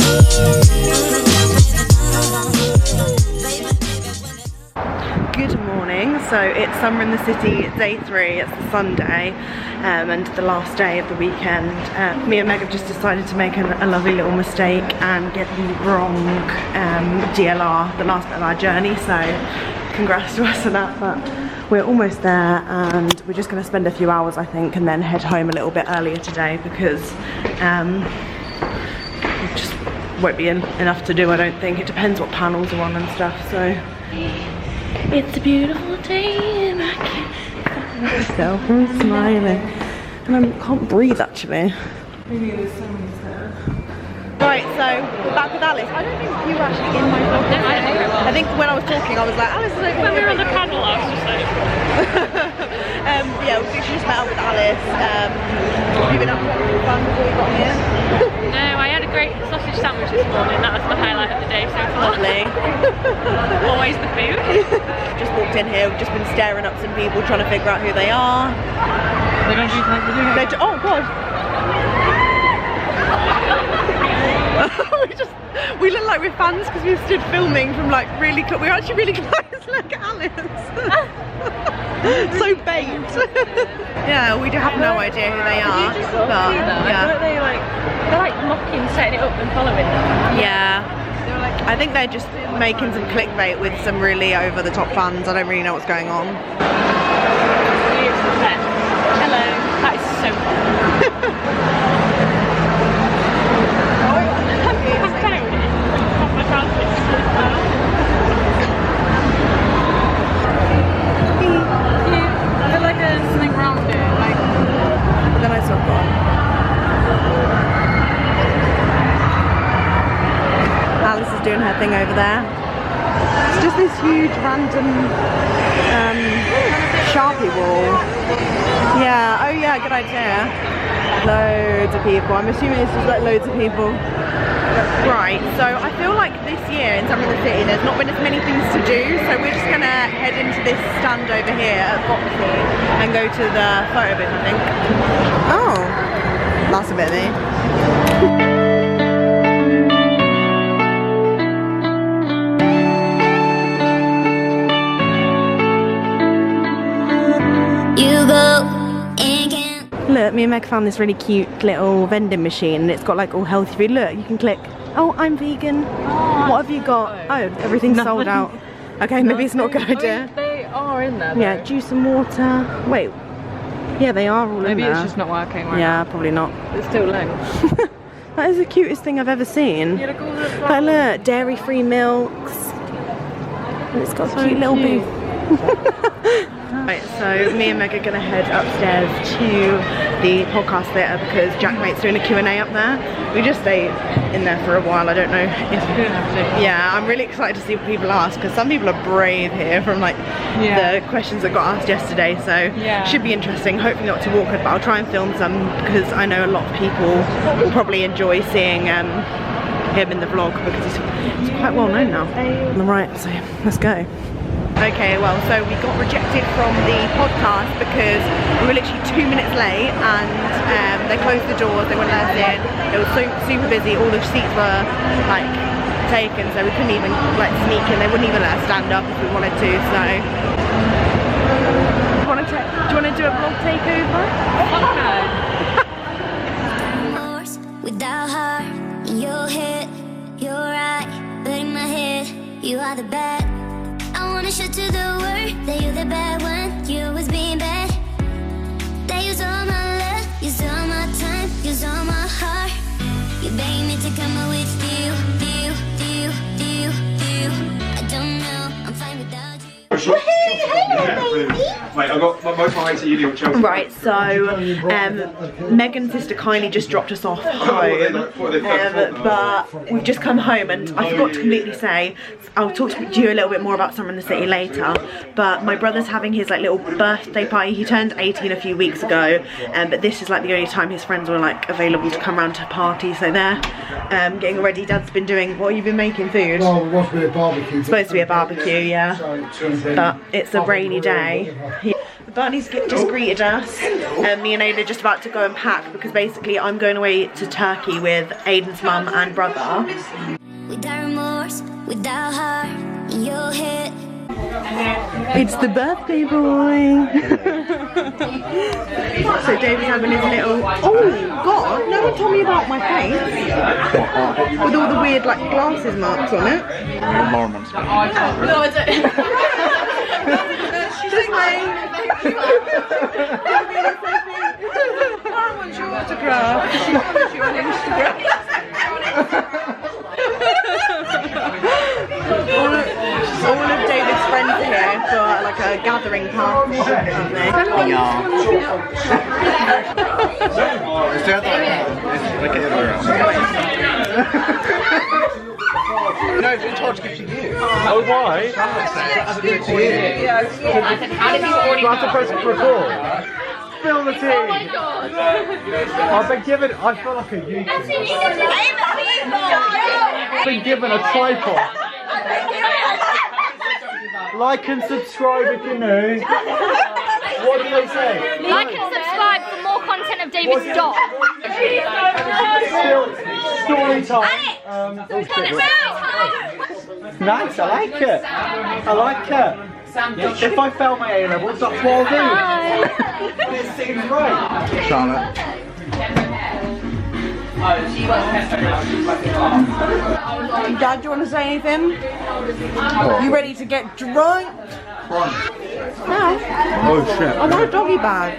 Good morning. So it's Summer in the City, day 3. It's the Sunday and the last day of the weekend. Me and Meg have just decided to make a lovely little mistake and get the wrong DLR the last bit of our journey. So congrats to us for that. But we're almost there and we're just going to spend a few hours, I think, and then head home a little bit earlier today because just won't be enough to do, I don't think. It depends what panels are on and stuff. So it's a beautiful day and I can't myself from smiling. And I can't breathe actually. Maybe there's someone there. Right, so we're back with Alice. I don't think you were actually in my vlog. No, I don't think I was. I think when I was talking I was like, Alice is over when here. we were on the panel I was just like yeah, we just met up with Alice. Have you been up to anything fun before we got here? No, I had a great sausage sandwich this morning. That was the highlight of the day so far. Lovely. Always the food. Just walked in here, we've just been staring up some people trying to figure out who they are. They're going to do something. Oh god. we look like we're fans because we stood filming from like really close. We're actually really close. Look at Alice. So bait. Yeah, we do have no idea who they are. But, yeah. They're like mocking, setting it up and following them. Yeah. I think they're just making some clickbait with some really over the top fans. I don't really know what's going on. Hello. That is so fun. Alice is doing her thing over there. It's just this huge random Sharpie wall. Yeah, oh yeah, good idea. Loads of people. I'm assuming it's just like loads of people. Right, so I feel like this year in Summer in the City there's not been as many things to do, so we're just gonna head into this stand over here at Foxy and go to the photo booth, I think. Oh, that's a bit of me. Look, me and Meg found this really cute little vending machine and it's got like all healthy food. Look, you can click, oh, I'm vegan. Oh, what have you got? Oh, everything's sold out. Okay, maybe it's not a good idea. I mean, they are in there though. Yeah, juice and water. Wait, yeah, they are all in there. Maybe it's just not working right Yeah, now. probably not. It's still low. That is the cutest thing I've ever seen. Yeah, Like, look, dairy-free milks. And it's got a cute little booth. Right, so me and Meg are gonna head upstairs to the podcast theatre because Jackmate's doing a Q&A up there. We just stayed in there for a while. I don't know if... Yeah, I'm really excited to see what people ask because some people are brave here from like the questions that got asked yesterday, so should be interesting. Hopefully not too awkward, but I'll try and film some because I know a lot of people will probably enjoy seeing him in the vlog because he's quite well known now. Right, so let's go. Okay, well, so we got rejected from the podcast because we were literally 2 minutes late and they closed the doors, they wouldn't let us in. It was so super busy, all the seats were like taken, so we couldn't even like sneak in. They wouldn't even let us stand up if we wanted to, so. Do you want to do a vlog takeover? Without heart in your head, you're right, but in my head, you are the bad. I wanna show to the world that you're the bad one. You always being bad. That use all my love, use all my time, use all my heart. You beg me to come out with you. I don't know, I'm fine without you. Mate, I got most of my mates at uni with Chelsea. Right, so Megan's sister kindly just dropped us off home, but we've just come home and I forgot to completely say, I'll talk to you a little bit more about Summer in the City later, but my brother's having his like little birthday party. He turned 18 a few weeks ago, but this is like the only time his friends were like available to come around to party, so they're getting ready. Dad's been doing, what have you been making food? Well, it was to be a barbecue. It's supposed to be a barbecue, yeah, but it's a rainy day. The Barney's just greeted us. Me and Ayla are just about to go and pack because basically I'm going away to Turkey with Aiden's mum and brother. Without remorse, without heart in your head. It's the birthday boy. So David's having his little, oh god, no one told me about my face. With all the weird like glasses marks on it. Mormons. No, I don't. Just like, I want your autograph. She wants you on Instagram. all of David's friends are here for like a gathering party, aren't they? No, it's in charge gives you. Oh, why? That's good to you. How did you already Do I have to press record? Spill the tea! Oh my god! I've been given, I feel like a YouTuber. I've been given a tripod. Like and subscribe if you're new. What do they say? Like and subscribe for more content of David's dog. Story time. Nice, I like it. I like it. If I fail my A-levels, that's what I'll do. This seems right. Charlotte. Dad, do you want to say anything? You ready to get drunk? No. Oh shit. I want a doggy bag.